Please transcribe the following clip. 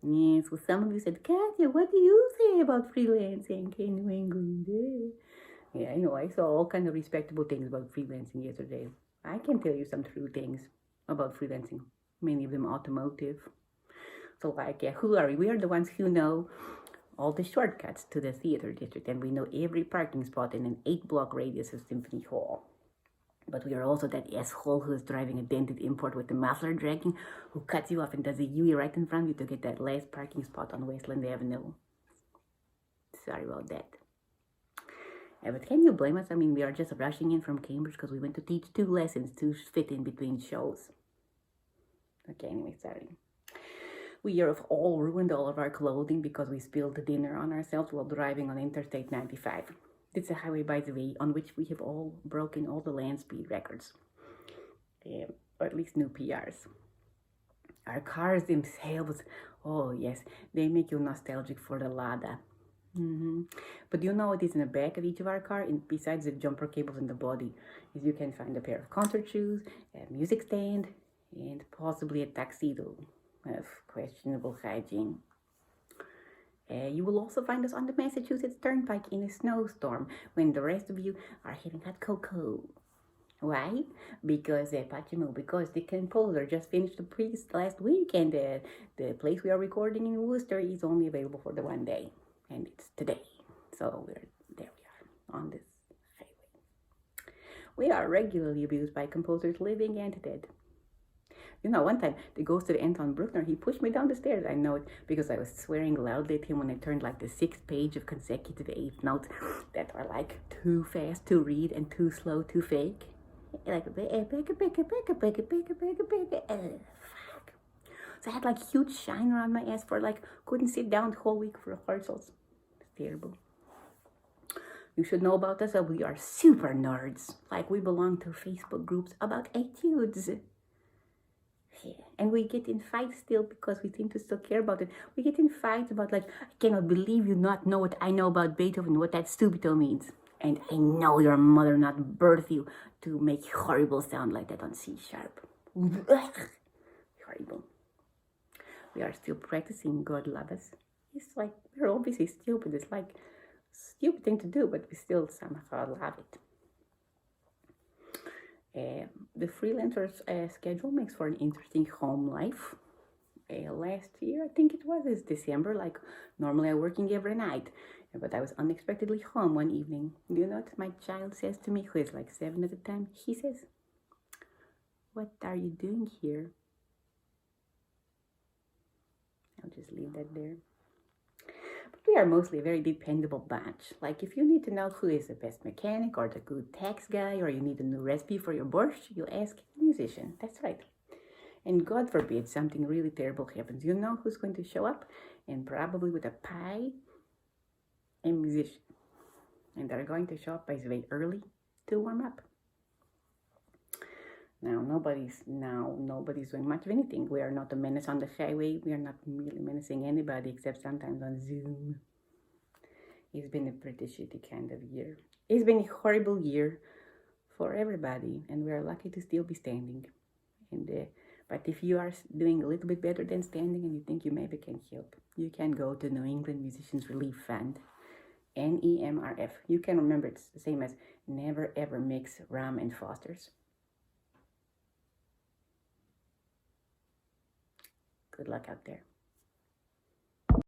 Yeah, so some of you said, Katya, what do you say about freelancing in New England? Yeah, I know. I saw all kind of respectable things about freelancing yesterday. I can tell you some true things about freelancing. Many of them automotive. So like, yeah, who are we? We are the ones who know all the shortcuts to the theater district, and we know every parking spot in an 8-block radius of Symphony Hall. But we are also that asshole who is driving a dented import with the muffler dragging, who cuts you off and does a U right in front of you to get that last parking spot on Westland Avenue. Sorry about that. Yeah, but can you blame us? I mean, we are just rushing in from Cambridge because we went to teach 2 lessons to fit in between shows. Okay, anyway, sorry. We have all ruined all of our clothing because we spilled the dinner on ourselves while driving on Interstate 95. It's a highway, by the way, on which we have all broken all the land speed records. Or at least new PRs. Our cars themselves, oh yes, they make you nostalgic for the Lada. But you know what is in the back of each of our car, besides the jumper cables in the body, is you can find a pair of concert shoes, a music stand, and possibly a tuxedo of questionable hygiene. You will also find us on the Massachusetts Turnpike in a snowstorm when the rest of you are having hot cocoa. Why? Because because the composer just finished the piece last week, and the place we are recording in Worcester is only available for the one day, and it's today. So there we are on this highway. We are regularly abused by composers living and dead. You know, one time the ghost of Anton Bruckner, he pushed me down the stairs. I know it because I was swearing loudly at him when I turned like the 6th page of consecutive 8th notes that are like too fast to read and too slow to fake. Like fuck. So I had like huge shine around my ass for like couldn't sit down the whole week for rehearsals. It's terrible. You should know about us that we are super nerds. Like we belong to Facebook groups about etudes. Yeah. And we get in fights still because we seem to still care about it. We get in fights about like, I cannot believe you not know what I know about Beethoven, what that stupito means. And I know your mother not birthed you to make horrible sound like that on C#. Horrible. We are still practicing God love us. It's like, we're obviously stupid. It's like a stupid thing to do, but we still somehow love it. The freelancer's schedule makes for an interesting home life. Last year, I think it was, this December, like normally I'm working every night, but I was unexpectedly home one evening. Do you know what my child says to me, who is like 7 at the time? He says, "What are you doing here?" I'll just leave that there. But we are mostly a very dependable bunch. Like if you need to know who is the best mechanic or the good tax guy, or you need a new recipe for your borscht, you ask a musician. That's right. And God forbid something really terrible happens. You know who's going to show up? And probably with a pie? A musician. And they're going to show up by the way early to warm up. Now nobody's doing much of anything. We are not a menace on the highway. We are not really menacing anybody except sometimes on Zoom. It's been a pretty shitty kind of year. It's been a horrible year for everybody, and we are lucky to still be standing. And but if you are doing a little bit better than standing and you think you maybe can help, you can go to New England Musicians Relief Fund, NEMRF. You can remember it's the same as never ever mix rum and Foster's. Good luck out there.